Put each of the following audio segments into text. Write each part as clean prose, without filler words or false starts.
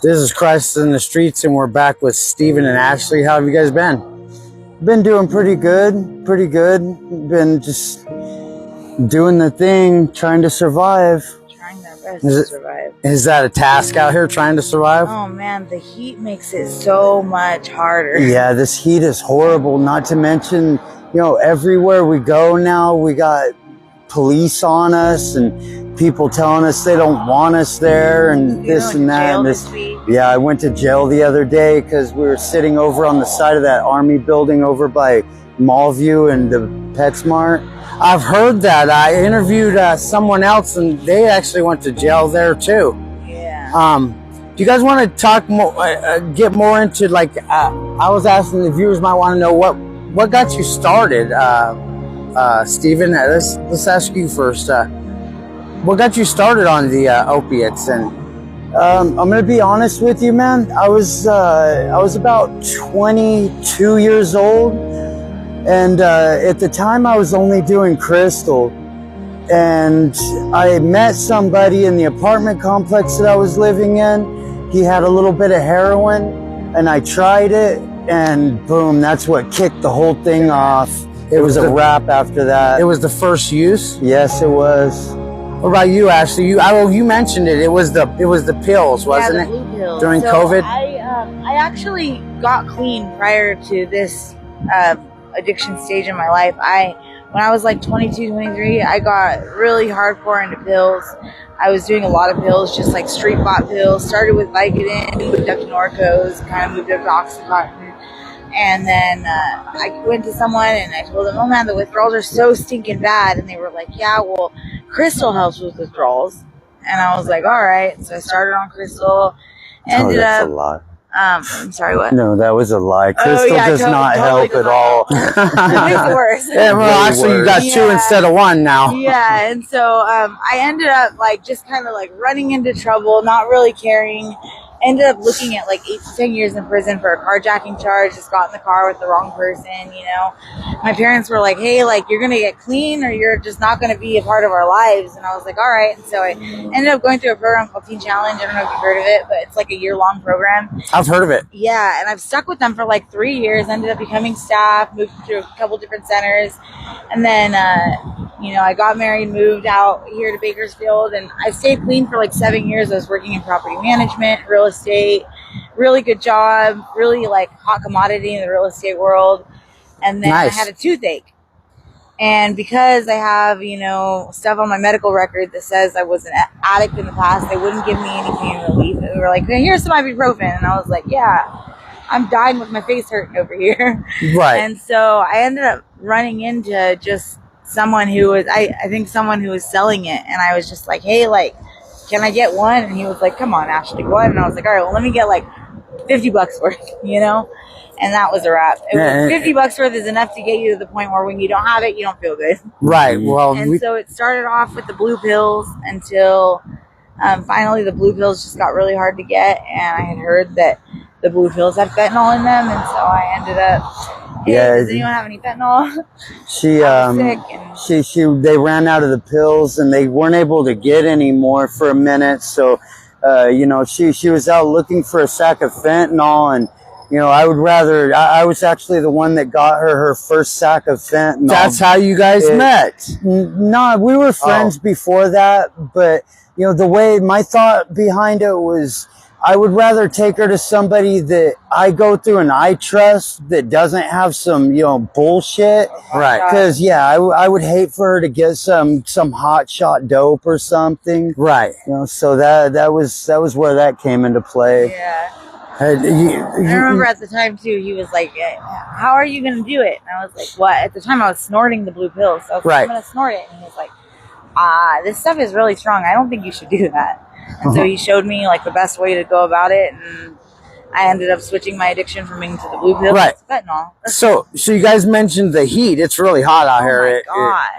This is Christ in the Streets, and we're back with Steven and Ashley. How have you guys been? Been doing pretty good, Been just doing the thing, trying to survive. Trying their best to survive. Is that a task out here, trying to survive? Oh man, the heat makes it so much harder. Yeah, this heat is horrible, not to mention, everywhere we go now, we got police on us and people telling us they don't want us there and this and that. Yeah, I went to jail the other day because we were sitting over on the side of that army building over by Mallview and the PetSmart. I've heard that. I interviewed someone else and they actually went to jail there too. Yeah. Do you guys want to talk more, get more into I was asking the viewers might want to know what got you started, Steven. Let's ask you first. What got you started on the opiates? And I'm gonna be honest with you, man. I was about 22 years old, and at the time I was only doing crystal. And I met somebody in the apartment complex that I was living in. He had a little bit of heroin, and I tried it, and boom, that's what kicked the whole thing off. It was a wrap after that. It was the first use? Yes, it was. What about you, Ashley? You mentioned it. It was the pills, wasn't it? Yeah, the blue pills. During COVID? I actually got clean prior to this addiction stage in my life. When I was like 22, 23, I got really hardcore into pills. I was doing a lot of pills, just like street bought pills. Started with Vicodin, moved up to Norcos, kind of moved up to Oxycontin. And then I went to someone and I told them, oh man, the withdrawals are so stinking bad. And they were like, yeah, well, crystal helps with withdrawals. And I was like, all right. So I started on crystal. Ended up. A lie. I'm sorry, what? No, that was a lie. Crystal does not help at all. It makes it worse. Yeah, well, actually, you got two instead of one now. Yeah, and so I ended up just kind of running into trouble, not really caring. Ended up looking at 8 to 10 years in prison for a carjacking charge. Just got in the car with the wrong person, My parents were like, hey, you're going to get clean or you're just not going to be a part of our lives. And I was like, all right. And so I ended up going through a program called Teen Challenge. I don't know if you've heard of it, but it's a year-long program. I've heard of it. Yeah, and I've stuck with them for 3 years. Ended up becoming staff, moved through a couple different centers. And then, I got married, moved out here to Bakersfield, and I stayed clean for 7 years. I was working in property management, real estate, really good job, really hot commodity in the real estate world. And then I had a toothache. And because I have, stuff on my medical record that says I was an addict in the past, they wouldn't give me any pain relief. And they were like, hey, here's some ibuprofen. And I was like, yeah, I'm dying with my face hurting over here. Right. And so I ended up running into just someone who was, I think someone who was selling it. And I was just like, hey, can I get one? And he was like, come on, Ashley, what? And I was like, all right, well, let me get $50 worth, And that was a wrap. $50 worth is enough to get you to the point where when you don't have it, you don't feel good. Right. Well, and so it started off with the blue pills until finally the blue pills just got really hard to get. And I had heard that the blue pills had fentanyl in them. And so I ended up, hey, does anyone have any fentanyl? They ran out of the pills and they weren't able to get any more for a minute. So, she was out looking for a sack of fentanyl, and I was actually the one that got her first sack of fentanyl. That's how you guys met? No, we were friends before that, but the way my thought behind it was, I would rather take her to somebody that I go through and I trust that doesn't have some, bullshit. Right. Because, I would hate for her to get some hot shot dope or something. Right. So that was where that came into play. Yeah. I remember at the time, too, he was like, how are you going to do it? And I was like, what? At the time, I was snorting the blue pills. So I was like, I'm going to snort it. And he was like, this stuff is really strong. I don't think you should do that. And so he showed me the best way to go about it, and I ended up switching my addiction from being to the blue pill to fentanyl. So you guys mentioned the heat. It's really hot out here.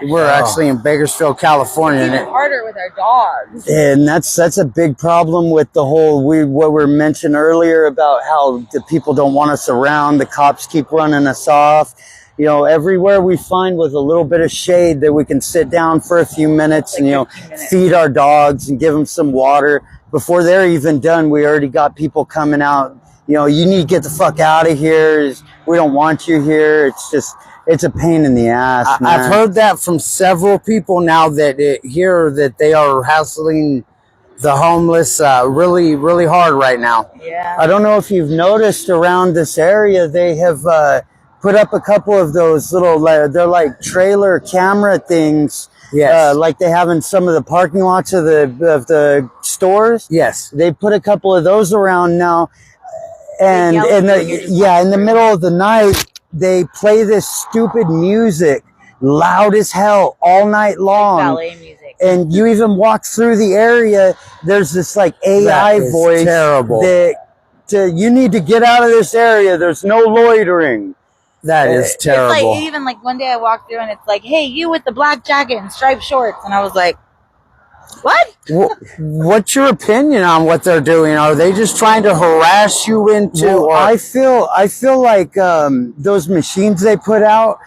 We're actually in Bakersfield, California. It's even harder with our dogs. And that's a big problem with the whole what we mentioned earlier about how the people don't want us around. The cops keep running us off. Everywhere we find with a little bit of shade that we can sit down for a few minutes and, feed our dogs and give them some water. before they're even done, we already got people coming out. You know, you need to get the fuck out of here. We don't want you here. It's a pain in the ass, man. I've heard that from several people now that hear that they are hassling the homeless really, really hard right now. Yeah. I don't know if you've noticed around this area, they have put up a couple of those little, they're like trailer camera things. Yes. Like they have in some of the parking lots of the stores. Yes. They put a couple of those around now. And in the middle of the night, they play this stupid music, loud as hell, all night long. Like ballet music. And you even walk through the area, there's this like AI voice. Terrible. You need to get out of this area. There's no loitering. That is terrible. It's like, even like one day I walked through and it's like, hey, you with the black jacket and striped shorts. And I was like, what? What's your opinion on what they're doing? Are they just trying to harass you into? Well, I feel like those machines they put out,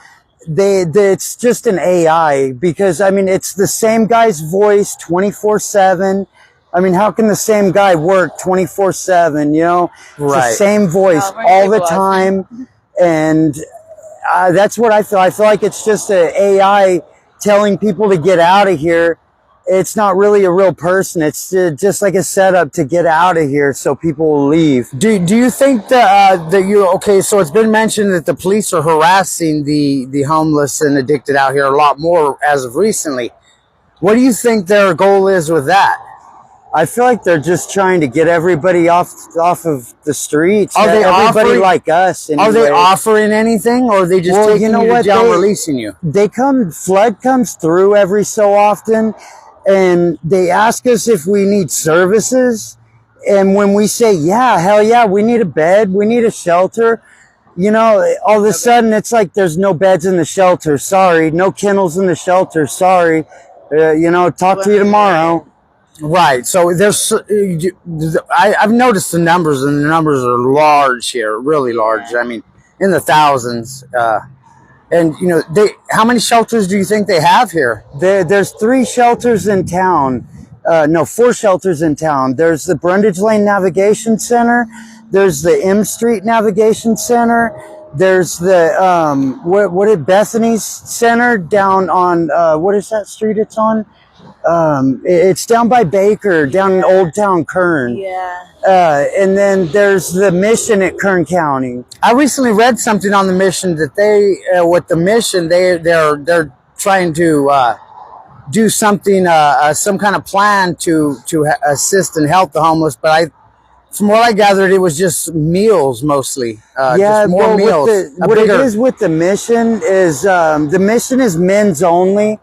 it's just an AI, because I mean it's the same guy's voice 24/7. I mean, how can the same guy work 24/7? You know, right? It's the same voice all the time, and that's what I feel. I feel like it's just an AI telling people to get out of here. It's not really a real person. It's just like a setup to get out of here so people will leave. Do you think that so it's been mentioned that the police are harassing the homeless and addicted out here a lot more as of recently. What do you think their goal is with that? I feel like they're just trying to get everybody off of the streets. Are they everybody like us? Anyway. Are they offering anything, or are they just taking you to jail and releasing you? Flood comes through every so often, and they ask us if we need services. And when we say, yeah, hell yeah, we need a bed, we need a shelter, you know, all of a sudden it's like there's no beds in the shelter. Sorry. No kennels in the shelter. Sorry. Talk to you tomorrow. Right. So I've noticed the numbers, and the numbers are large here, really large. I mean, in the thousands. And how many shelters do you think they have here? There's 3 shelters in town. 4 shelters in town. There's the Brundage Lane Navigation Center. There's the M Street Navigation Center. There's the Bethany's Center down on what is that street it's on? It's down by Baker, down in Old Town Kern. Yeah. And then there's the Mission at Kern County. I recently read something on the Mission that they're trying to do something, some kind of plan to assist and help the homeless. But from what I gathered, it was just meals mostly. Just more meals. What it is with the Mission is the Mission is men's only.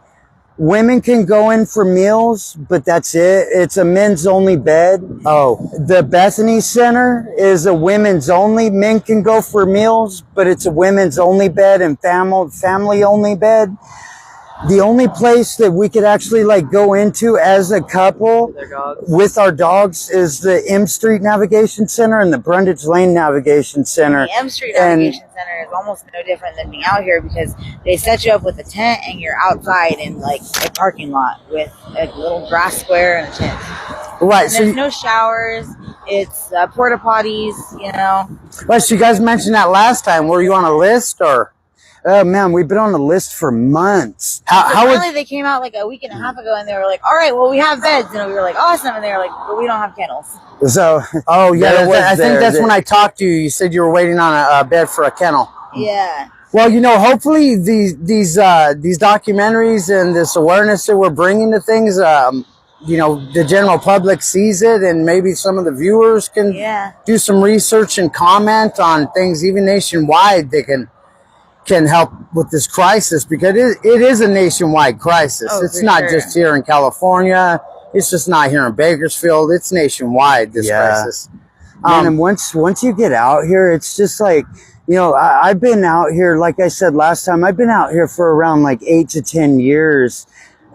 Women can go in for meals, but that's it. It's a men's only bed. Oh. The Bethany Center is a women's only. Men can go for meals, but it's a women's only bed and family only bed. The only place that we could actually go into as a couple with our dogs is the M Street Navigation Center and the Brundage Lane Navigation Center. The M Street Navigation Center is almost no different than being out here, because they set you up with a tent and you're outside in a parking lot with a little grass square and a tent. Right. And there's no showers. It's porta potties, Right. So you guys mentioned that last time. Were you on a list or? Oh man, we've been on the list for months. Finally, they came out a week and a half ago, and they were like, "All right, well, we have beds," and we were like, "Awesome!" And they were like, "But we don't have kennels." So, oh yeah, I think that's when I talked to you. You said you were waiting on a bed for a kennel. Yeah. Well, hopefully these documentaries and this awareness that we're bringing to things, the general public sees it, and maybe some of the viewers can do some research and comment on things, even nationwide. They can help with this crisis, because it is a nationwide crisis. It's not just here in California. It's just not here in Bakersfield. It's nationwide, this crisis. And once you get out here, it's just I've been out here, like I said last time, I've been out here for around 8 to 10 years.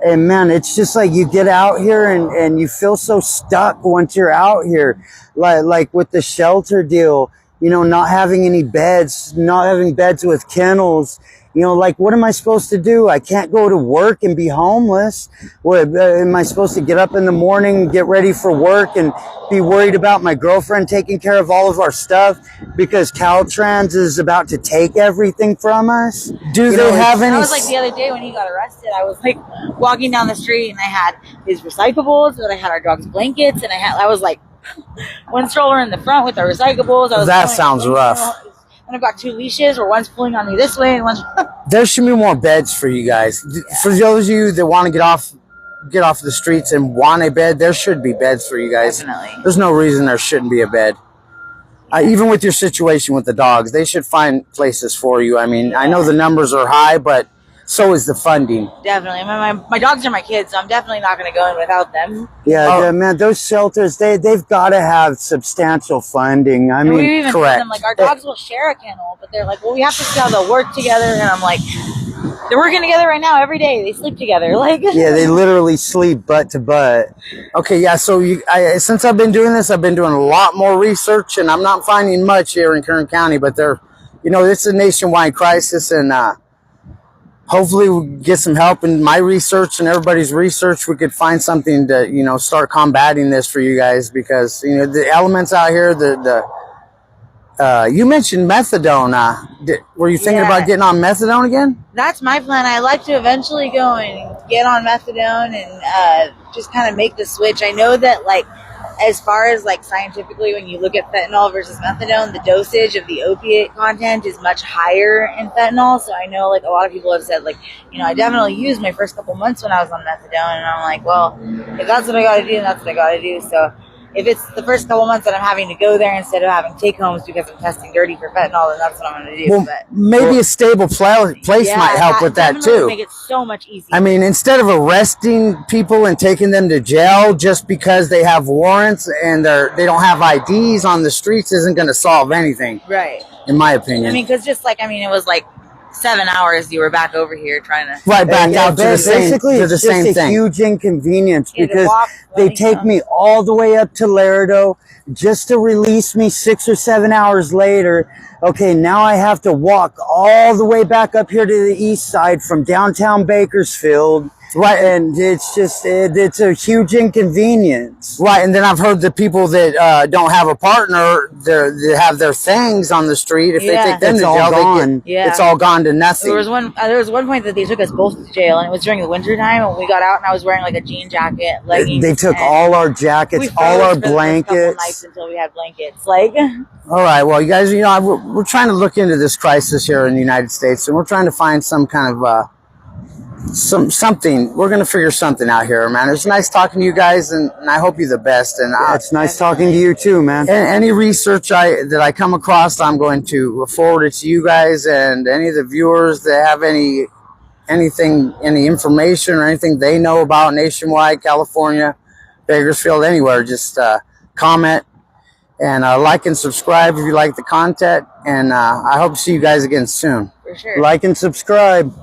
And man, it's just you get out here and you feel so stuck once you're out here, like with the shelter deal. Not having any beds, not having beds with kennels. You know, like, what am I supposed to do? I can't go to work and be homeless. What, am I supposed to get up in the morning, get ready for work, and be worried about my girlfriend taking care of all of our stuff because Caltrans is about to take everything from us? Do they have any? That was like the other day when he got arrested. I was like walking down the street and I had his recyclables, and I had our dog's blankets, and I was like one stroller in the front with our recyclables. That sounds rough. And I've got 2 leashes where one's pulling on me this way and one's. There should be more beds for you guys. Yeah. For those of you that want to get off the streets and want a bed, there should be beds for you guys. Definitely. There's no reason there shouldn't be a bed. Even with your situation with the dogs, they should find places for you. I mean, I know the numbers are high, but so is the funding. Definitely. My dogs are my kids, so I'm definitely not going to go in without them. Yeah, man, those shelters, they've got to have substantial funding. I mean, we've even correct. told them, like, our dogs will share a kennel, but they're like, well, we have to see how they'll work together. And I'm like, they're working together right now every day. They sleep together. Like, yeah, they literally sleep butt to butt. Okay, yeah, so since I've been doing this, I've been doing a lot more research, and I'm not finding much here in Kern County, but it's a nationwide crisis, and hopefully we get some help in my research and everybody's research. We could find something to, start combating this for you guys, because, the elements out here, you mentioned methadone. Were you thinking about getting on methadone again? That's my plan. I'd like to eventually go and get on methadone and just kind of make the switch. I know that, like, as far as, like, scientifically, when you look at fentanyl versus methadone, the dosage of the opiate content is much higher in fentanyl. So I know, like, a lot of people have said, like, I definitely used my first couple months when I was on methadone. And I'm like, well, if that's what I got to do, then that's what I got to do. So if it's the first couple months that I'm having to go there instead of having take-homes because I'm testing dirty for fentanyl, then that's what I'm going to do. Well, maybe a stable place might help with that, too. Make it so much easier. I mean, instead of arresting people and taking them to jail just because they have warrants and they don't have IDs on the streets isn't going to solve anything. Right. In my opinion. I mean, because it was like 7 hours you were back over here trying to out to the same basically it's just a huge inconvenience because they take me all the way up to Laredo just to release me 6 or 7 hours later. Okay, now I have to walk all the way back up here to the east side from downtown Bakersfield. Right, and it's a huge inconvenience. Right, and then I've heard the people that don't have a partner, they have their things on the street. If they take them to jail, it's all gone to nothing. There was one point that they took us both to jail, and it was during the winter time, and we got out, and I was wearing like a jean jacket, leggings. They took all our jackets, all our blankets. Nights until we had blankets, like. All right, well, you guys, we're trying to look into this crisis here in the United States, and we're trying to find some kind of something. We're gonna figure something out here, man. It's nice talking to you guys, and I hope you're the best. And it's nice talking to you too, man. Any research that I come across, I'm going to forward it to you guys, and any of the viewers that have any information or anything they know about nationwide, California, Bakersfield, anywhere, just comment and like and subscribe if you like the content. And I hope to see you guys again soon. For sure. Like and subscribe.